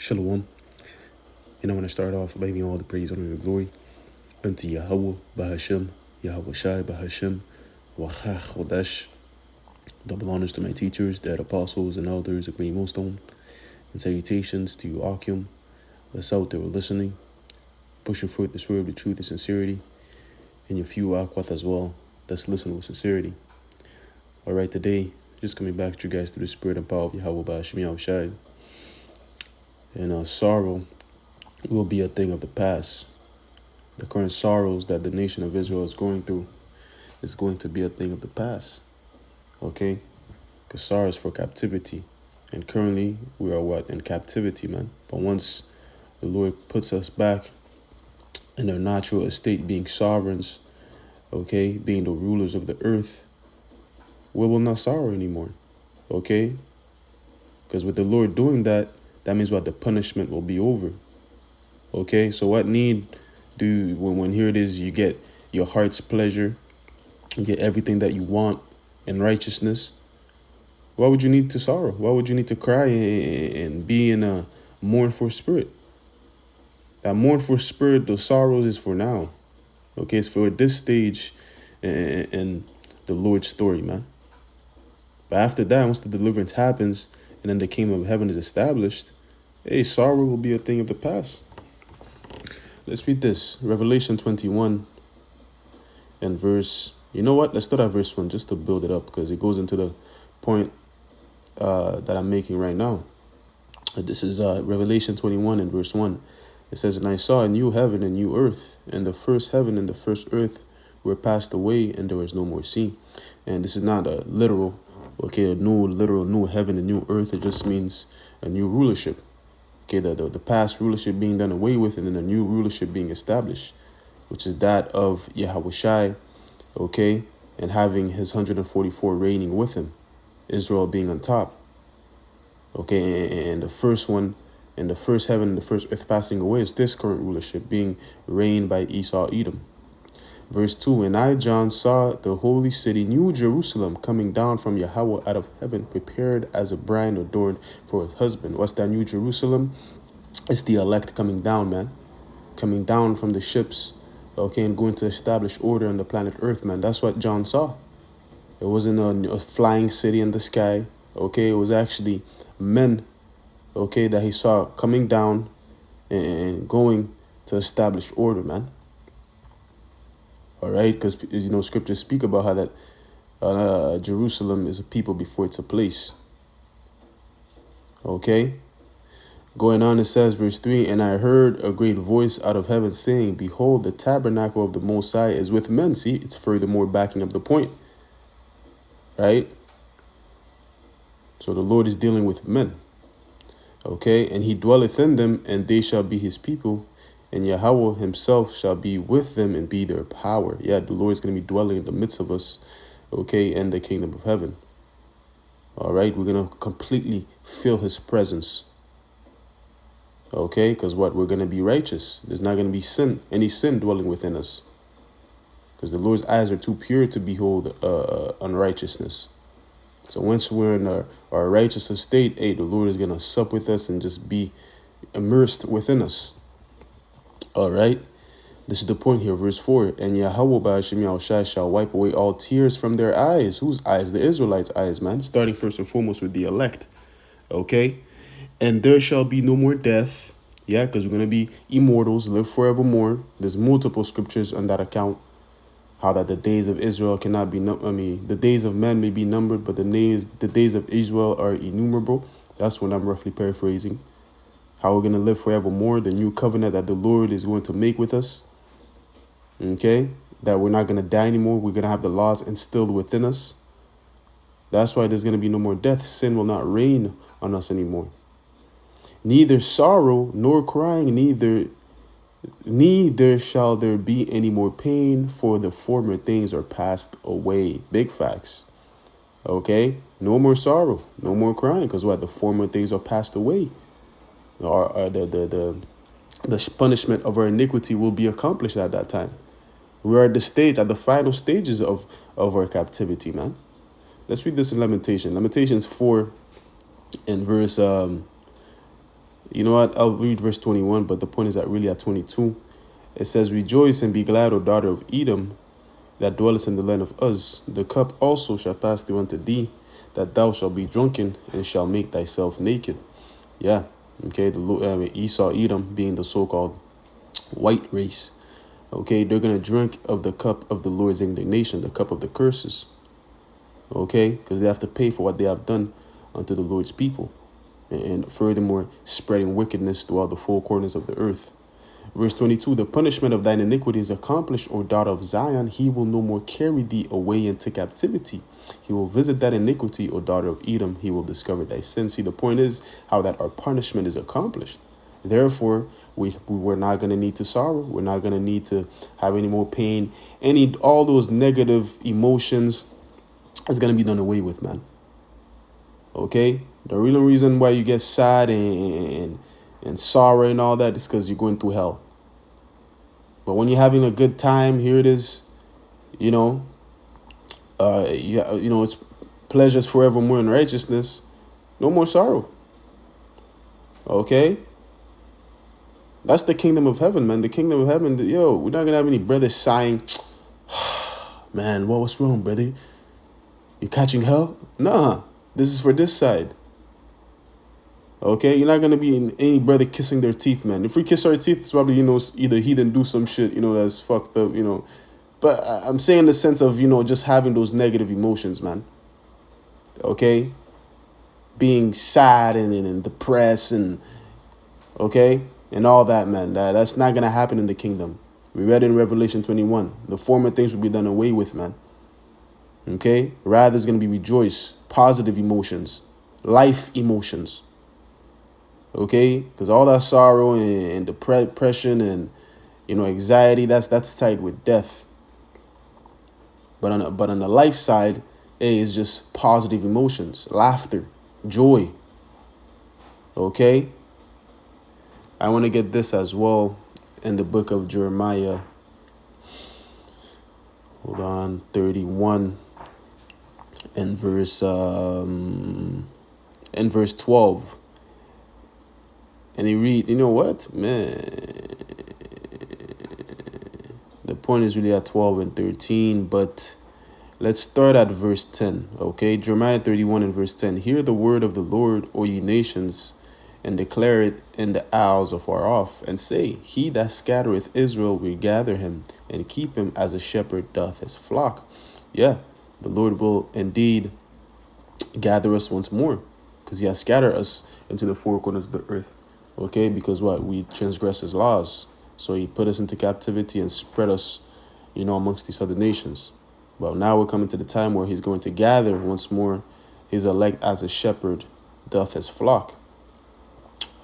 Shalom. And I want to start off by giving all the praise, honor, and glory unto Yahweh, Bahashem, Yahweh Shai, Bahashem, Wachach, Chodesh. Double honors to my teachers, dead apostles, and elders of Green Millstone. And salutations to you, Akim, that's out there listening, pushing forth the word of the truth and sincerity, and your few Akwat as well, that's listening with sincerity. All right, today, just coming back to you guys through the spirit and power of Yahweh, Bahashem, Yahweh Shai. And sorrow will be a thing of the past. The current sorrows that the nation of Israel is going through is going to be a thing of the past. Okay? Because sorrow is for captivity. And currently, we are what? In captivity, man. But once the Lord puts us back in our natural estate, being sovereigns, okay, being the rulers of the earth, we will not sorrow anymore. Okay? Because with the Lord doing that, that means what? The punishment will be over. Okay? So what need do, when here it is, you get your heart's pleasure, you get everything that you want in righteousness, why would you need to sorrow? Why would you need to cry and be in a mournful spirit? That mournful spirit, the sorrows is for now. Okay, it's for this stage in the Lord's story, man. But after that, once the deliverance happens and then the kingdom of heaven is established, hey, sorrow will be a thing of the past. Let's read this. Revelation 21 and verse... You know what? Let's start at verse 1 just to build it up because it goes into the point that I'm making right now. This is Revelation 21 and verse 1. It says, "And I saw a new heaven and new earth, and the first heaven and the first earth were passed away, and there was no more sea." And this is not a literal, okay, a new heaven and new earth. It just means a new rulership. Okay, the past rulership being done away with, and then a new rulership being established, which is that of Yahweh Shai, okay, and having his 144 reigning with him, Israel being on top. Okay, and the first one, and the first heaven and the first earth passing away is this current rulership being reigned by Esau, Edom. Verse 2, "And I, John, saw the holy city, New Jerusalem, coming down from Yahweh out of heaven, prepared as a bride adorned for her husband." What's that New Jerusalem? It's the elect coming down, man. Coming down from the ships, okay, and going to establish order on the planet Earth, man. That's what John saw. It wasn't a flying city in the sky, okay? It was actually men, okay, that he saw coming down and going to establish order, man. All right, because, you know, scriptures speak about how that Jerusalem is a people before it's a place. Okay, going on, it says, verse 3, "And I heard a great voice out of heaven saying, Behold, the tabernacle of the Most High is with men." See, it's furthermore backing up the point, right? So the Lord is dealing with men. Okay, "And he dwelleth in them, and they shall be his people. And Yahweh himself shall be with them and be their power." Yeah, the Lord is going to be dwelling in the midst of us, okay, in the kingdom of heaven. All right, we're going to completely feel his presence. Okay, because what? We're going to be righteous. There's not going to be any sin dwelling within us. Because the Lord's eyes are too pure to behold unrighteousness. So once we're in our righteous state, hey, the Lord is going to sup with us and just be immersed within us. All right, this is the point here, verse 4. "And Yahweh Ba'ashem Yahushai shall wipe away all tears from their eyes." Whose eyes? The Israelites' eyes, man. Starting first and foremost with the elect. Okay, "And there shall be no more death." Yeah, because we're going to be immortals, live forevermore. There's multiple scriptures on that account. How that the days of Israel cannot be, the days of men may be numbered, but the days of Israel are innumerable. That's what I'm roughly paraphrasing. How we're going to live forevermore, the new covenant that the Lord is going to make with us. Okay, that we're not going to die anymore. We're going to have the laws instilled within us. That's why there's going to be no more death. Sin will not reign on us anymore. "Neither sorrow nor crying, neither shall there be any more pain, for the former things are passed away." Big facts. Okay, no more sorrow, no more crying, because what? The former things are passed away. The punishment of our iniquity will be accomplished at that time. We are at the final stages of our captivity, man. Let's read this in Lamentations 4 and verse You know what? I'll read verse 21, but the point is that really at 22, it says, "Rejoice and be glad, O daughter of Edom, that dwellest in the land of Uz. The cup also shall pass through unto thee, that thou shalt be drunken, and shall make thyself naked." Yeah, okay, Esau, Edom being the so-called white race. Okay, they're going to drink of the cup of the Lord's indignation, the cup of the curses. Okay, because they have to pay for what they have done unto the Lord's people. And furthermore, spreading wickedness throughout the four corners of the earth. Verse 22, "The punishment of thine iniquity is accomplished, O daughter of Zion. He will no more carry thee away into captivity. He will visit that iniquity, O daughter of Edom. He will discover thy sin." See, the point is how that our punishment is accomplished. Therefore, we're not going to need to sorrow. We're not going to need to have any more pain. All those negative emotions is going to be done away with, man. Okay? The real reason why you get sad and sorrow and all that is because you're going through hell. But when you're having a good time, here it is, it's pleasures forevermore in righteousness. No more sorrow. Okay? That's the kingdom of heaven, man. The kingdom of heaven, we're not going to have any brothers sighing, "Man, what's wrong, brother? You catching hell?" Nah, this is for this side. Okay, you're not gonna be any brother kissing their teeth, man. If we kiss our teeth, it's probably either he didn't do some shit that's fucked up, But I'm saying in the sense of just having those negative emotions, man. Okay, being sad and depressed and all that, man. That's not gonna happen in the kingdom. We read in Revelation 21, the former things will be done away with, man. Okay, rather it's gonna be rejoice, positive emotions, life emotions. Okay, because all that sorrow and depression and anxiety, that's tied with death. But on the life side, it's just positive emotions, laughter, joy. Okay, I want to get this as well in the book of Jeremiah. Hold on, 31 and verse 12. And he read, what? Man, the point is really at 12 and 13, but let's start at verse 10, okay? Jeremiah 31 and verse 10. "Hear the word of the Lord, O ye nations, and declare it in the isles afar off, and say, He that scattereth Israel will gather him, and keep him as a shepherd doth his flock." Yeah, the Lord will indeed gather us once more, because he has scattered us into the four corners of the earth. Okay, because we transgress his laws. So he put us into captivity and spread us, amongst these other nations. But now we're coming to the time where he's going to gather once more his elect as a shepherd doth his flock.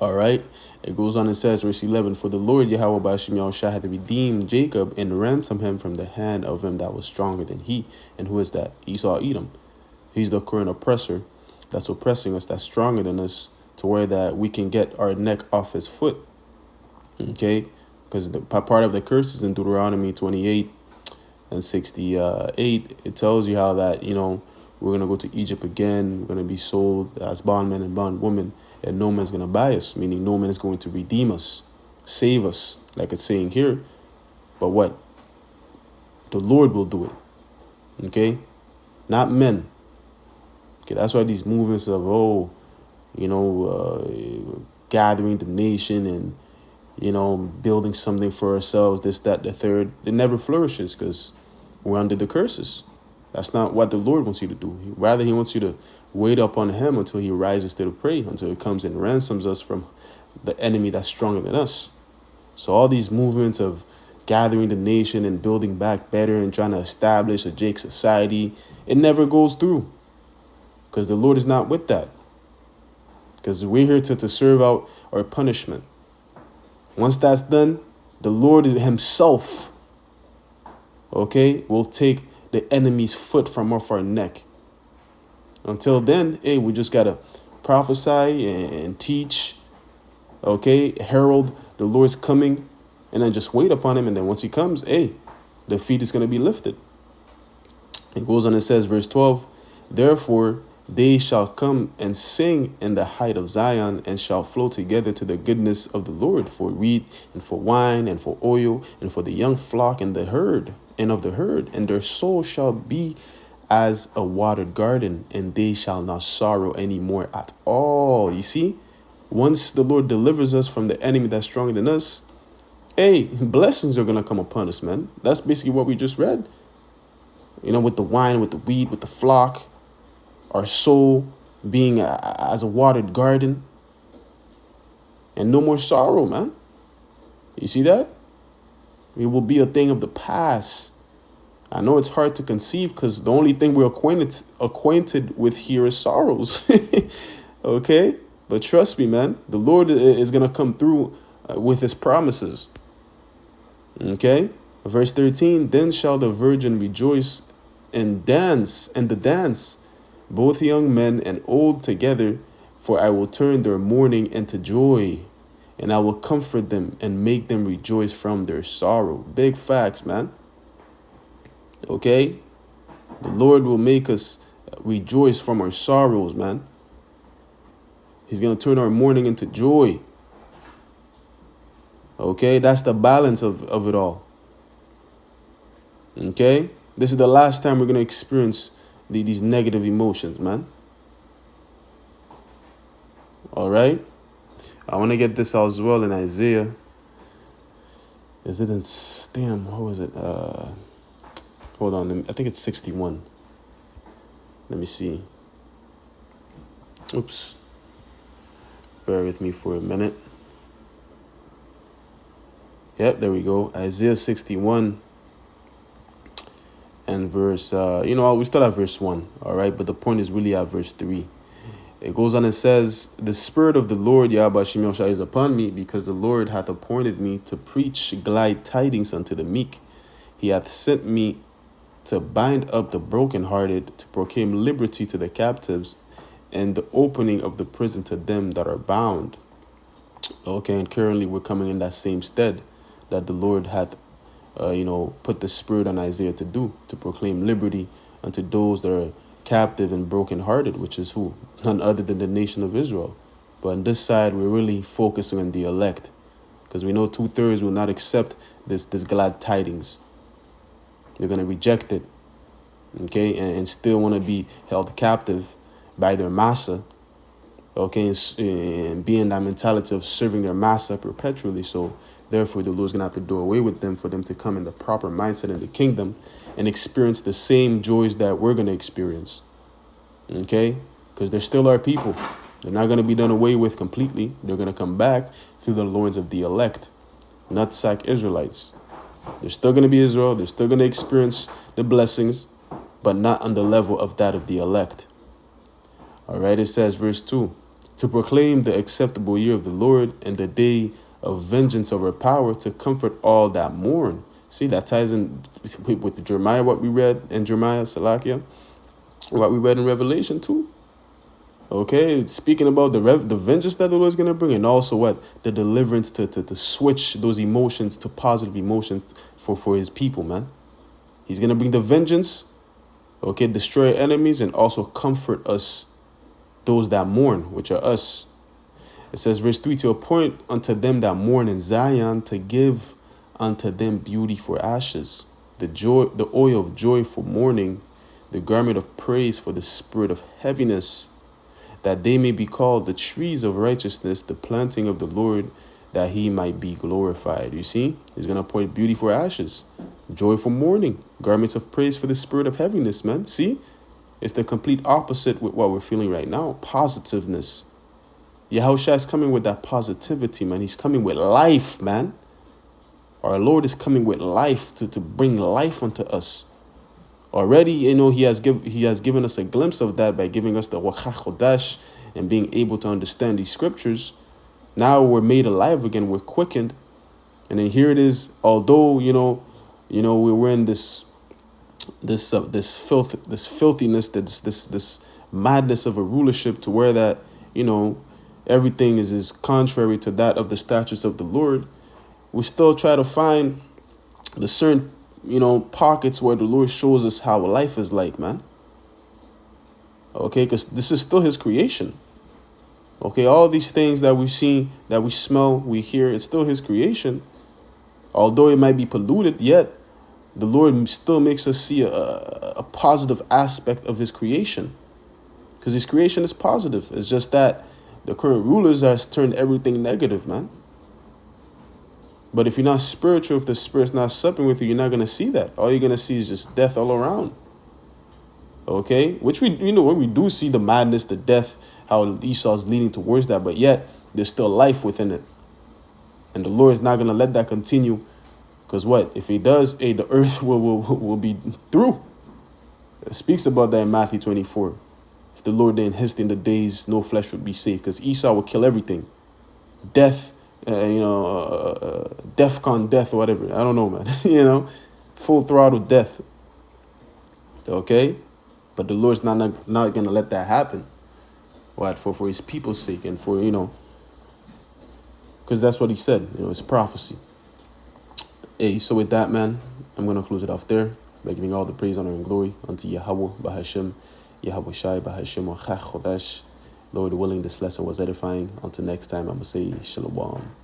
All right. It goes on and says, verse 11, "For the Lord Yahweh Ba'ashem Yahushua hath redeemed Jacob and ransomed him from the hand of him that was stronger than he." And who is that? Esau, Edom. He's the current oppressor that's oppressing us, that's stronger than us, to where that we can get our neck off his foot. Okay, because the part of the curses in Deuteronomy 28 and 68, it tells you how that we're gonna go to Egypt again, we're gonna be sold as bondmen and bondwomen, and no man's gonna buy us, meaning no man is going to redeem us, save us, like it's saying here. But what? The Lord will do it. Okay, not men. Okay, that's why these movements of gathering the nation and, building something for ourselves, this, that, the third, it never flourishes because we're under the curses. That's not what the Lord wants you to do. Rather, he wants you to wait upon him until he rises to the prey, until he comes and ransoms us from the enemy that's stronger than us. So all these movements of gathering the nation and building back better and trying to establish a Jake society, it never goes through because the Lord is not with that. Because we're here to serve out our punishment. Once that's done, the Lord himself, will take the enemy's foot from off our neck. Until then, we just got to prophesy and teach, herald the Lord's coming, and then just wait upon him. And then once he comes, the feet is going to be lifted. It goes on and says, verse 12, "Therefore, They shall come and sing in the height of Zion, and shall flow together to the goodness of the Lord, for wheat and for wine and for oil and for the young flock and the herd and of the herd. And their soul shall be as a watered garden, and they shall not sorrow any more at all. You see, once the Lord delivers us from the enemy that's stronger than us, hey, blessings are going to come upon us, man. That's basically what we just read. With the wine, with the wheat, with the flock, our soul being as a watered garden, and no more sorrow, man. You see that? It will be a thing of the past. I know it's hard to conceive because the only thing we're acquainted with here is sorrows. Okay? But trust me, man, the Lord is going to come through with his promises. Okay? Verse 13, then shall the virgin rejoice and dance, both young men and old together, for I will turn their mourning into joy, and I will comfort them and make them rejoice from their sorrow. Big facts, man. Okay? The Lord will make us rejoice from our sorrows, man. He's going to turn our mourning into joy. Okay? That's the balance of it all. Okay? This is the last time we're going to experience these negative emotions, man. All right? I want to get this out as well in Isaiah. Is it in... Damn, what was it? Hold on. I think it's 61. Let me see. Oops. Bear with me for a minute. Yep, there we go. Isaiah 61 and verse, we start at verse 1, all right? But the point is really at verse 3. It goes on and says, the Spirit of the Lord, Yahweh Shem Yahshua, is upon me, because the Lord hath appointed me to preach glad tidings unto the meek. He hath sent me to bind up the brokenhearted, to proclaim liberty to the captives, and the opening of the prison to them that are bound. Okay, and currently we're coming in that same stead that the Lord hath, put the Spirit on Isaiah to do, to proclaim liberty unto those that are captive and brokenhearted, which is who? None other than the nation of Israel. But on this side, we're really focusing on the elect, because we know 2/3 will not accept this glad tidings. They're going to reject it, okay, and still want to be held captive by their massa, okay, and be in that mentality of serving their massa perpetually. So therefore, the Lord's going to have to do away with them for them to come in the proper mindset in the kingdom and experience the same joys that we're going to experience, okay, because they're still our people. They're not going to be done away with completely. They're going to come back through the loins of the elect, not sack Israelites. They're still going to be Israel. They're still going to experience the blessings, but not on the level of that of the elect. All right, it says, verse 2, to proclaim the acceptable year of the Lord and the day of vengeance of our power, to comfort all that mourn. See, that ties in with Jeremiah, what we read in Jeremiah, Salakia, what we read in Revelation 2. Okay, speaking about the vengeance that the Lord is going to bring, and also what? The deliverance to switch those emotions to positive emotions for his people, man. He's going to bring the vengeance, okay, destroy enemies, and also comfort us, those that mourn, which are us. It says, verse 3, to appoint unto them that mourn in Zion, to give unto them beauty for ashes, the oil of joy for mourning, the garment of praise for the spirit of heaviness, that they may be called the trees of righteousness, the planting of the Lord, that he might be glorified. You see, he's going to appoint beauty for ashes, joy for mourning, garments of praise for the spirit of heaviness, man. See, it's the complete opposite with what we're feeling right now, positiveness. Yahushua is coming with that positivity, man. He's coming with life, man. Our Lord is coming with life to bring life unto us. Already, he has given us a glimpse of that by giving us the Wakach Chodash and being able to understand these scriptures. Now we're made alive again. We're quickened, and then here it is. Although we're in this filthiness, this madness of a rulership, to where that everything is contrary to that of the statutes of the Lord. We still try to find the certain pockets where the Lord shows us how life is like, man. Okay, because this is still his creation. Okay, all these things that we see, that we smell, we hear, it's still his creation. Although it might be polluted, yet the Lord still makes us see a positive aspect of his creation. Because his creation is positive. It's just that the current rulers has turned everything negative, man. But if you're not spiritual, if the Spirit's not supping with you, you're not going to see that. All you're going to see is just death all around. Okay? Which when we do see the madness, the death, how Esau's leading towards that, but yet there's still life within it. And the Lord is not going to let that continue. Because what? If he does, the earth will be through. It speaks about that in Matthew 24. If the Lord didn't hasten the days, no flesh would be safe. Because Esau will kill everything. Death, DEFCON death or whatever. I don't know, man. Full throttle death. Okay? But the Lord's not going to let that happen. What? For his people's sake and for, because that's what he said. It's prophecy. Hey, so with that, man, I'm going to close it off there by giving all the praise, honor, and glory unto Yahweh, Bahashem, Yahweh Shai, Bahashem, Wachach Chodesh. Lord willing, this lesson was edifying. Until next time, I'm going to say Shalom.